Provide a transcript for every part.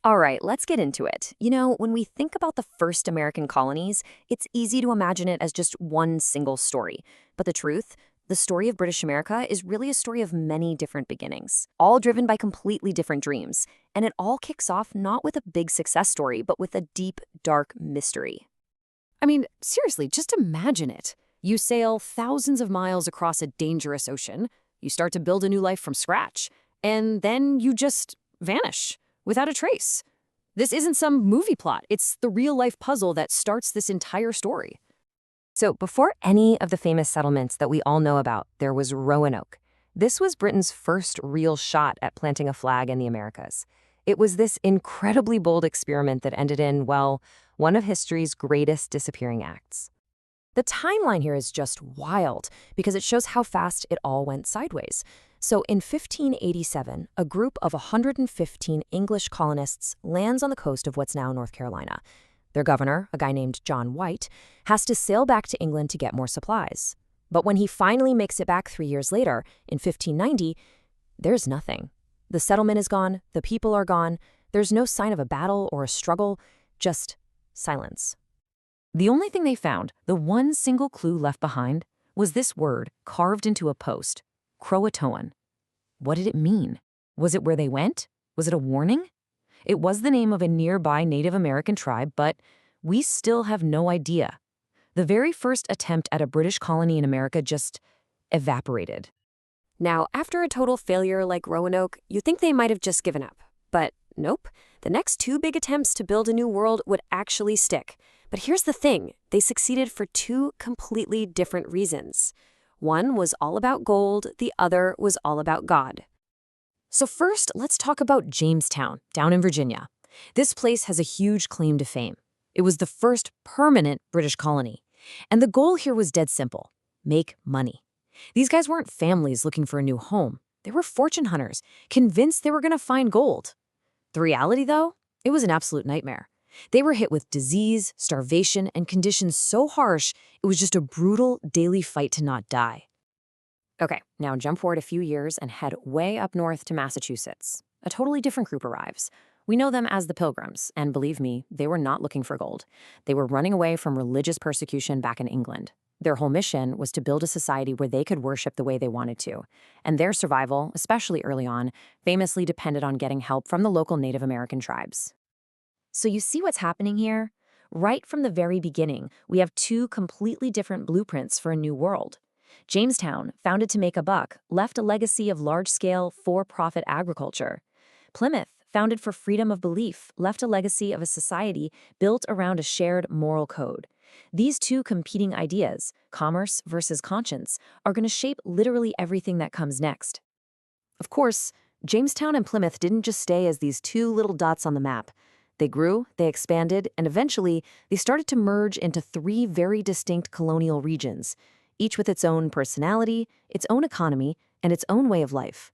All right, let's get into it. When we think about the first American colonies, it's easy to imagine it as just one single story. But the story of British America is really a story of many different beginnings, all driven by completely different dreams. And it all kicks off not with a big success story, but with a deep, dark mystery. I mean, seriously, just imagine it. You sail thousands of miles across a dangerous ocean, you start to build a new life from scratch, and then you just vanish without a trace. This isn't some movie plot, it's the real-life puzzle that starts this entire story. So, before any of the famous settlements that we all know about, there was Roanoke. This was Britain's first real shot at planting a flag in the Americas. It was this incredibly bold experiment that ended in, well, one of history's greatest disappearing acts. The timeline here is just wild because it shows how fast it all went sideways. So in 1587, a group of 115 English colonists lands on the coast of what's now North Carolina. Their governor, a guy named John White, has to sail back to England to get more supplies. But when he finally makes it back 3 years later, in 1590, there's nothing. The settlement is gone, the people are gone, there's no sign of a battle or a struggle, just silence. The only thing they found, the one single clue left behind, was this word carved into a post, Croatoan. What did it mean? Was it where they went? Was it a warning? It was the name of a nearby Native American tribe, but we still have no idea. The very first attempt at a British colony in America just evaporated. Now, after a total failure like Roanoke, you'd think they might have just given up. But nope, the next two big attempts to build a new world would actually stick. But here's the thing, they succeeded for two completely different reasons. One was all about gold, the other was all about God. So first, let's talk about Jamestown, down in Virginia. This place has a huge claim to fame. It was the first permanent British colony. And the goal here was dead simple: make money. These guys weren't families looking for a new home. They were fortune hunters, convinced they were going to find gold. The reality, though, it was an absolute nightmare. They were hit with disease, starvation, and conditions so harsh, it was just a brutal daily fight to not die. Okay, now jump forward a few years and head way up north to Massachusetts. A totally different group arrives. We know them as the Pilgrims, and believe me, they were not looking for gold. They were running away from religious persecution back in England. Their whole mission was to build a society where they could worship the way they wanted to. And their survival, especially early on, famously depended on getting help from the local Native American tribes. So you see what's happening here? Right from the very beginning, we have two completely different blueprints for a new world. Jamestown, founded to make a buck, left a legacy of large-scale, for-profit agriculture. Plymouth, founded for freedom of belief, left a legacy of a society built around a shared moral code. These two competing ideas, commerce versus conscience, are going to shape literally everything that comes next. Of course, Jamestown and Plymouth didn't just stay as these two little dots on the map. They grew, they expanded, and eventually they started to merge into three very distinct colonial regions, each with its own personality, its own economy, and its own way of life.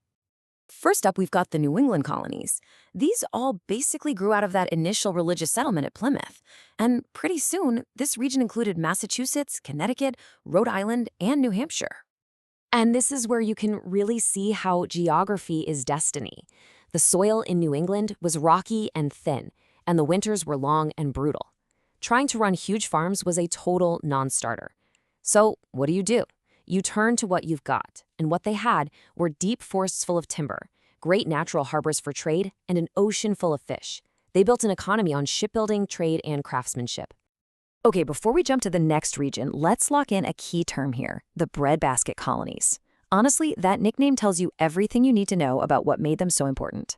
First up, we've got the New England colonies. These all basically grew out of that initial religious settlement at Plymouth. And pretty soon, this region included Massachusetts, Connecticut, Rhode Island, and New Hampshire. And this is where you can really see how geography is destiny. The soil in New England was rocky and thin, and the winters were long and brutal. Trying to run huge farms was a total non-starter. So what do? You turn to what you've got, and what they had were deep forests full of timber, great natural harbors for trade, and an ocean full of fish. They built an economy on shipbuilding, trade, and craftsmanship. Okay, before we jump to the next region, let's lock in a key term here, the breadbasket colonies. Honestly, that nickname tells you everything you need to know about what made them so important.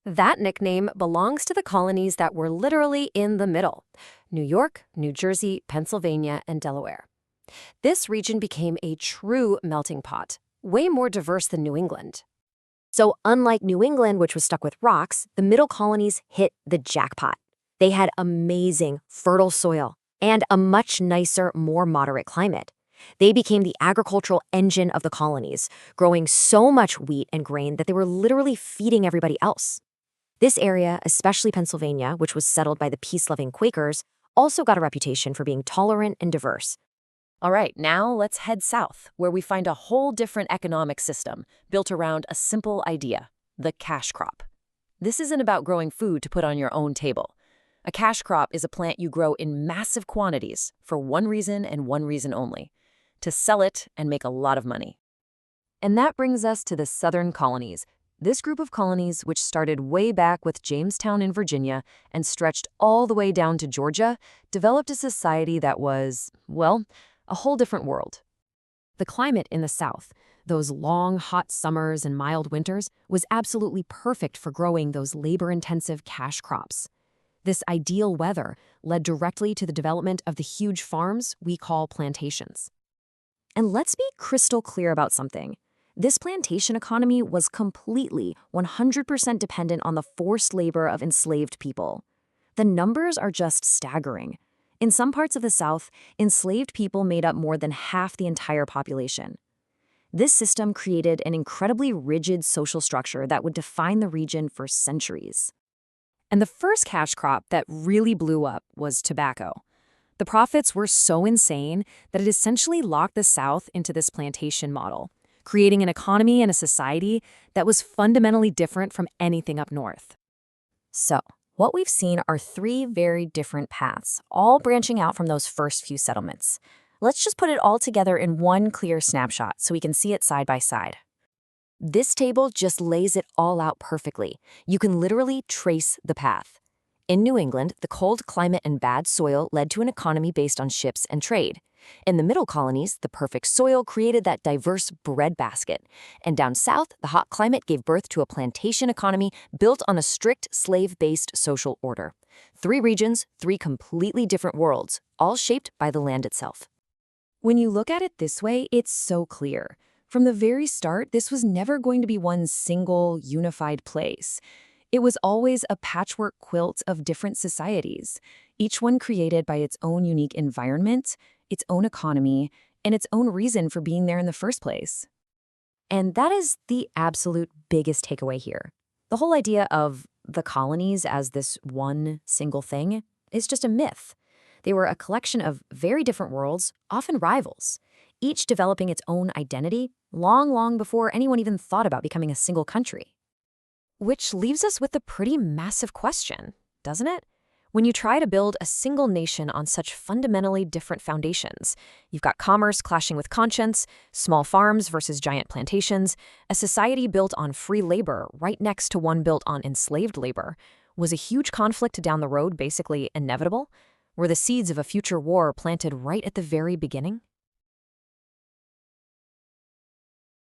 That nickname belongs to the colonies that were literally in the middle: New York, New Jersey, Pennsylvania, and Delaware. This region became a true melting pot, way more diverse than New England. So unlike New England, which was stuck with rocks, the middle colonies hit the jackpot. They had amazing, fertile soil and a much nicer, more moderate climate. They became the agricultural engine of the colonies, growing so much wheat and grain that they were literally feeding everybody else. This area, especially Pennsylvania, which was settled by the peace-loving Quakers, also got a reputation for being tolerant and diverse. All right, now let's head south, where we find a whole different economic system built around a simple idea: the cash crop. This isn't about growing food to put on your own table. A cash crop is a plant you grow in massive quantities for one reason and one reason only: to sell it and make a lot of money. And that brings us to the Southern Colonies. This group of colonies, which started way back with Jamestown in Virginia and stretched all the way down to Georgia, developed a society that was, well, a whole different world. The climate in the South, those long, hot summers and mild winters, was absolutely perfect for growing those labor-intensive cash crops. This ideal weather led directly to the development of the huge farms we call plantations. And let's be crystal clear about something. This plantation economy was completely 100% dependent on the forced labor of enslaved people. The numbers are just staggering. In some parts of the South, enslaved people made up more than half the entire population. This system created an incredibly rigid social structure that would define the region for centuries. And the first cash crop that really blew up was tobacco. The profits were so insane that it essentially locked the South into this plantation model, creating an economy and a society that was fundamentally different from anything up north. So, what we've seen are three very different paths, all branching out from those first few settlements. Let's just put it all together in one clear snapshot so we can see it side by side. This table just lays it all out perfectly. You can literally trace the path. In New England, the cold climate and bad soil led to an economy based on ships and trade. In the middle colonies, the perfect soil created that diverse breadbasket. And down south, the hot climate gave birth to a plantation economy built on a strict slave-based social order. Three regions, three completely different worlds, all shaped by the land itself. When you look at it this way, it's so clear. From the very start, this was never going to be one single, unified place. It was always a patchwork quilt of different societies, each one created by its own unique environment, its own economy, and its own reason for being there in the first place. And that is the absolute biggest takeaway here. The whole idea of the colonies as this one single thing is just a myth. They were a collection of very different worlds, often rivals, each developing its own identity long before anyone even thought about becoming a single country. Which leaves us with a pretty massive question, doesn't it? When you try to build a single nation on such fundamentally different foundations, you've got commerce clashing with conscience, small farms versus giant plantations, a society built on free labor right next to one built on enslaved labor. Was a huge conflict down the road basically inevitable? Were the seeds of a future war planted right at the very beginning?